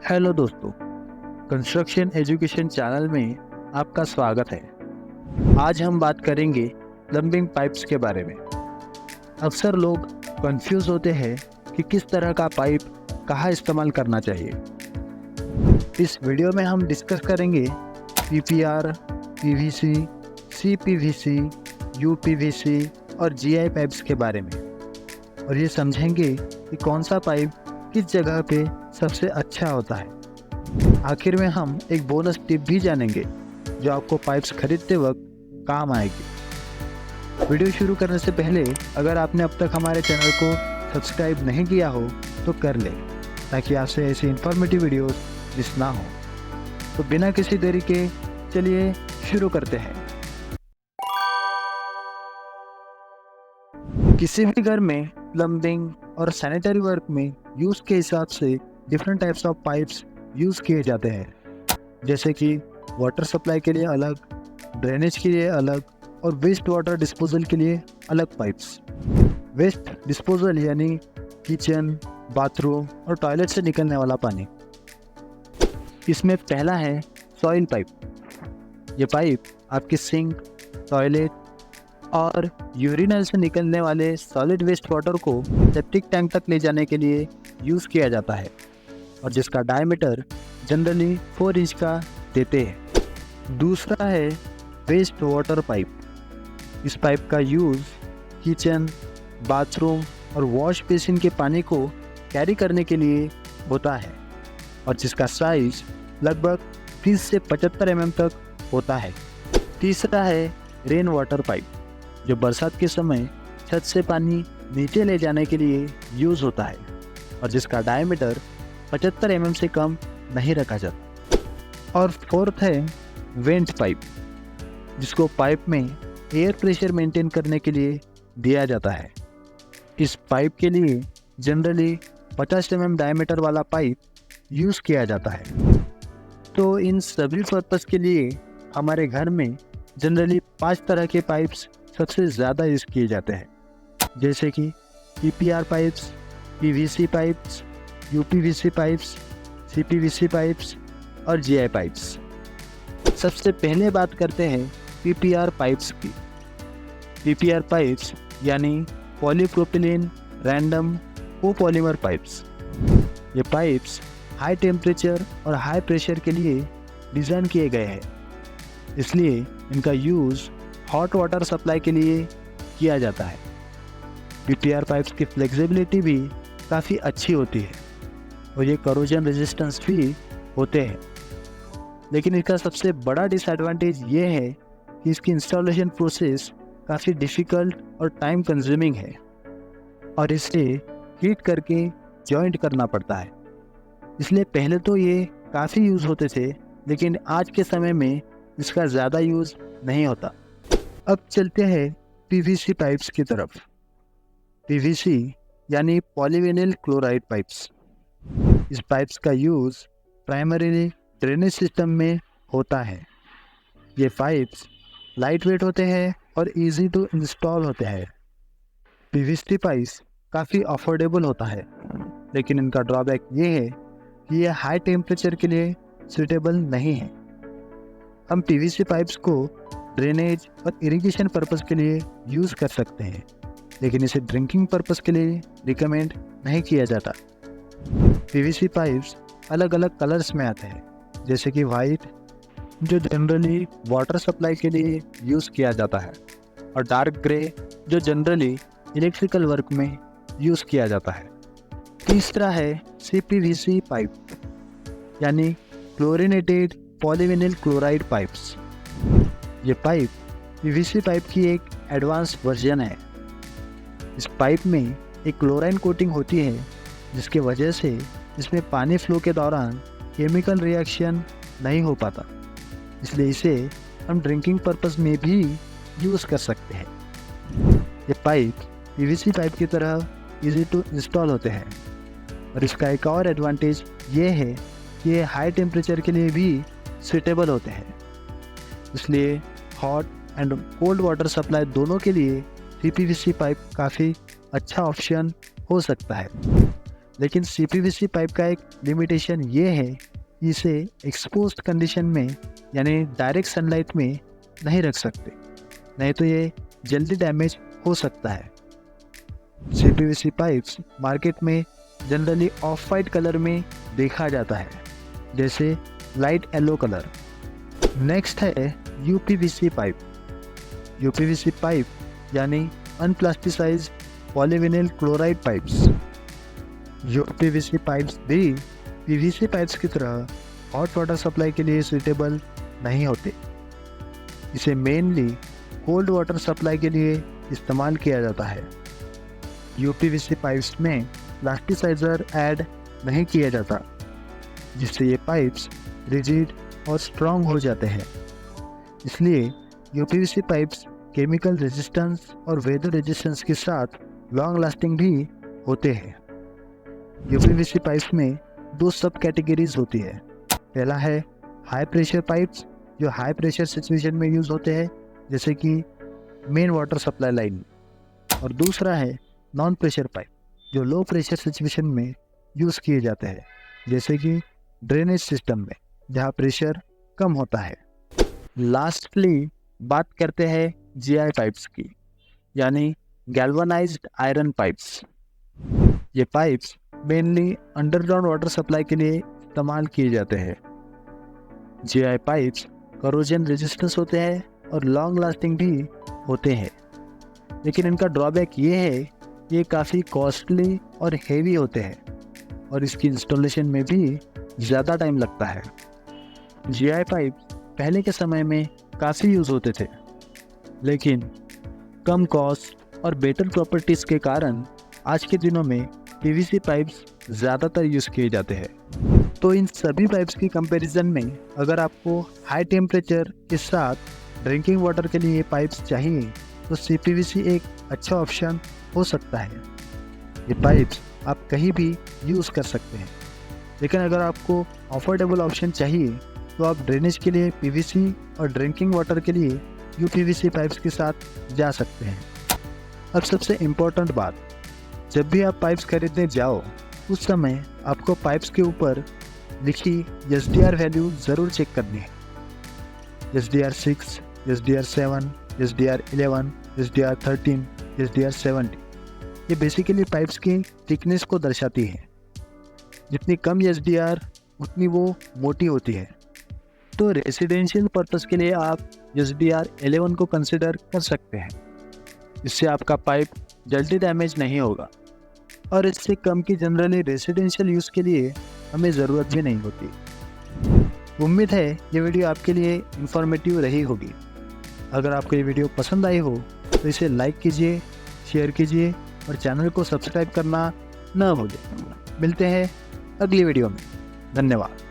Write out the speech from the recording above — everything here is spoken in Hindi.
हेलो दोस्तों, कंस्ट्रक्शन एजुकेशन चैनल में आपका स्वागत है। आज हम बात करेंगे प्लम्बिंग पाइप्स के बारे में। अक्सर लोग कंफ्यूज होते हैं कि किस तरह का पाइप कहाँ इस्तेमाल करना चाहिए। इस वीडियो में हम डिस्कस करेंगे पीपीआर, पीवीसी, सीपीवीसी, यूपीवीसी और जीआई पाइप्स के बारे में, और ये समझेंगे कि कौन सा पाइप किस जगह पे सबसे अच्छा होता है। आखिर में हम एक बोनस टिप भी जानेंगे जो आपको पाइप्स खरीदते वक्त काम आएगी। वीडियो शुरू करने से पहले अगर आपने अब तक हमारे चैनल को सब्सक्राइब नहीं किया हो तो कर लें, ताकि आपसे ऐसी इन्फॉर्मेटिव वीडियोस मिस ना हो। तो बिना किसी देरी के चलिए शुरू करते हैं। किसी भी घर में प्लम्बिंग और सैनिटरी वर्क में यूज़ के हिसाब से different types of pipes use किए जाते हैं, जैसे कि वाटर सप्लाई के लिए अलग, ड्रेनेज के लिए अलग और वेस्ट वाटर डिस्पोजल के लिए अलग पाइप्स। वेस्ट डिस्पोजल यानी किचन, बाथरूम और टॉयलेट से निकलने वाला पानी। इसमें पहला है सॉइल पाइप। ये पाइप आपके सिंक, टॉयलेट और यूरिनल से निकलने वाले सॉलिड वेस्ट वाटर को सेप्टिक टैंक तक ले जाने के लिए यूज़ किया जाता है, और जिसका डायमीटर जनरली 4 इंच का देते हैं। दूसरा है वेस्ट वाटर पाइप। इस पाइप का यूज़ किचन, बाथरूम और वॉश बेसिन के पानी को कैरी करने के लिए होता है, और जिसका साइज लगभग 30 से 75 mm तक होता है। तीसरा है रेन वाटर पाइप, जो बरसात के समय छत से पानी नीचे ले जाने के लिए यूज़ होता है, और जिसका डायमीटर 75 mm से कम नहीं रखा जाता। और फोर्थ है वेंट पाइप, जिसको पाइप में एयर प्रेशर मेंटेन करने के लिए दिया जाता है। इस पाइप के लिए जनरली 50 mm डायमीटर वाला पाइप यूज़ किया जाता है। तो इन सभी पर्पस के लिए हमारे घर में जनरली 5 तरह के पाइप्स सबसे ज़्यादा यूज़ किए जाते हैं, जैसे कि PPR pipes, PVC pipes, UPVC pipes, CPVC pipes और जीआई पाइप्स। सबसे पहले बात करते हैं पीपीआर पाइप्स की। पीपीआर पाइप्स यानी पॉलीप्रोपिलीन रैंडम कोपॉलीमर पाइप्स। ये पाइप्स हाई टेम्परेचर और हाई प्रेशर के लिए डिज़ाइन किए गए हैं, इसलिए इनका यूज़ हॉट वाटर सप्लाई के लिए किया जाता है। पीपीआर पाइप्स की फ्लेक्सिबिलिटी भी काफ़ी अच्छी होती है, और ये करोजन रेजिस्टेंस भी होते हैं। लेकिन इसका सबसे बड़ा डिसएडवांटेज ये है कि इसकी इंस्टॉलेशन प्रोसेस काफ़ी डिफ़िकल्ट और टाइम कंज्यूमिंग है, और इसे हीट करके जॉइंट करना पड़ता है। इसलिए पहले तो ये काफ़ी यूज़ होते थे, लेकिन आज के समय में इसका ज़्यादा यूज़ नहीं होता। अब चलते हैं पीवीसी पाइप्स की तरफ। पीवीसी यानी पॉलीविनिल क्लोराइड पाइप्स। इस पाइप्स का यूज़ प्राइमरीली ड्रेनेज सिस्टम में होता है। ये पाइप्स लाइट वेट होते हैं और इजी टू इंस्टॉल होते हैं। पीवीसी पाइप्स काफ़ी अफोर्डेबल होता है, लेकिन इनका ड्रॉबैक ये है कि ये हाई टेम्परेचर के लिए सूटेबल नहीं है। हम पीवीसी पाइप्स को ड्रेनेज और इरिगेशन पर्पस के लिए यूज़ कर सकते हैं, लेकिन इसे ड्रिंकिंग पर्पस के लिए रिकमेंड नहीं किया जाता। पीवीसी पाइप्स अलग अलग कलर्स में आते हैं, जैसे कि वाइट, जो जनरली वाटर सप्लाई के लिए यूज़ किया जाता है, और डार्क ग्रे, जो जनरली इलेक्ट्रिकल वर्क में यूज़ किया जाता है। तीसरा है सीपीवीसी पाइप यानी क्लोरिनेटेड पॉलीविनिल क्लोराइड पाइप्स। ये पाइप पीवीसी पाइप की एक एडवांस वर्जन है। इस पाइप में एक क्लोराइन कोटिंग होती है, जिसके वजह से इसमें पानी फ्लो के दौरान केमिकल रिएक्शन नहीं हो पाता, इसलिए इसे हम ड्रिंकिंग पर्पस में भी यूज़ कर सकते हैं। ये पाइप पीवीसी पाइप की तरह इजी टू इंस्टॉल होते हैं, और इसका एक और एडवांटेज ये है कि ये हाई टेम्परेचर के लिए भी सूटेबल होते हैं, इसलिए hot and cold water supply दोनों के लिए सीपीवीसी पाइप काफ़ी अच्छा ऑप्शन हो सकता है। लेकिन CPVC पाइप का एक लिमिटेशन ये है कि इसे एक्सपोज्ड कंडीशन में यानी डायरेक्ट सनलाइट में नहीं रख सकते, नहीं तो ये जल्दी डैमेज हो सकता है। CPVC पाइप्स मार्केट में जनरली ऑफ वाइट कलर में देखा जाता है, जैसे लाइट येलो कलर। नेक्स्ट है UPVC पाइप। UPVC पाइप यानी unplasticised polyvinyl chloride pipes. UPVC pipes भी PVC पाइप्स की तरह हॉट वाटर सप्लाई के लिए सूटेबल नहीं होते। इसे मेनली कोल्ड वाटर सप्लाई के लिए इस्तेमाल किया जाता है। UPVC पाइप्स में प्लास्टिसाइजर ऐड नहीं किया जाता, जिससे ये पाइप्स रिजिड और स्ट्रॉन्ग हो जाते हैं। इसलिए UPVC पाइप्स केमिकल रेजिस्टेंस और वेदर रेजिस्टेंस के साथ लॉन्ग लास्टिंग भी होते हैं। UPVC पाइप्स में दो सब कैटेगरीज होती है। पहला है हाई प्रेशर पाइप्स, जो हाई प्रेशर सिचुएशन में यूज़ होते हैं, जैसे कि मेन वाटर सप्लाई लाइन। और दूसरा है नॉन प्रेशर पाइप, जो लो प्रेशर सिचुएशन में यूज़ किए जाते हैं, जैसे कि ड्रेनेज सिस्टम में, जहाँ प्रेशर कम होता है। लास्टली बात करते हैं GI पाइप्स की, यानी गैल्वनाइज्ड आयरन पाइप्स। ये pipes mainly underground water supply के लिए इस्तेमाल किए जाते हैं। GI पाइप्स करोजन रेजिस्टेंस होते हैं और लॉन्ग लास्टिंग भी होते हैं, लेकिन इनका ड्रॉबैक ये है कि ये काफ़ी कॉस्टली और हेवी होते हैं और इसकी इंस्टॉलेशन में भी ज़्यादा टाइम लगता है। GI पाइप पहले के समय में काफ़ी यूज़ होते थे, लेकिन कम कॉस्ट और बेटर प्रॉपर्टीज़ के कारण आज के दिनों में PVC पाइप्स ज़्यादातर यूज़ किए जाते हैं। तो इन सभी पाइप्स की कंपैरिजन में अगर आपको हाई टेम्परेचर के साथ ड्रिंकिंग वाटर के लिए पाइप्स चाहिए तो CPVC एक अच्छा ऑप्शन हो सकता है। ये पाइप्स आप कहीं भी यूज़ कर सकते हैं, लेकिन अगर आपको अफोर्डेबल ऑप्शन चाहिए तो आप ड्रेनेज के लिए PVC और ड्रिंकिंग वाटर के लिए UPVC पाइप्स के साथ जा सकते हैं। अब सबसे इम्पोर्टेंट बात, जब भी आप पाइप्स खरीदने जाओ उस समय आपको पाइप्स के ऊपर लिखी SDR वैल्यू ज़रूर चेक करनी है। SDR 6, SDR 7, SDR 11, SDR 13, SDR 70 ये बेसिकली पाइप्स की थिकनेस को दर्शाती है। जितनी कम SDR उतनी वो मोटी होती है। तो रेसिडेंशियल पर्पस के लिए आप SDR 11 को कंसिडर कर सकते हैं। इससे आपका पाइप जल्दी डैमेज नहीं होगा और इससे कम की जनरली रेसिडेंशियल यूज़ के लिए हमें ज़रूरत भी नहीं होती। उम्मीद है ये वीडियो आपके लिए इंफॉर्मेटिव रही होगी। अगर आपको ये वीडियो पसंद आई हो तो इसे लाइक कीजिए, शेयर कीजिए और चैनल को सब्सक्राइब करना न भूलें। मिलते हैं अगली वीडियो में। धन्यवाद।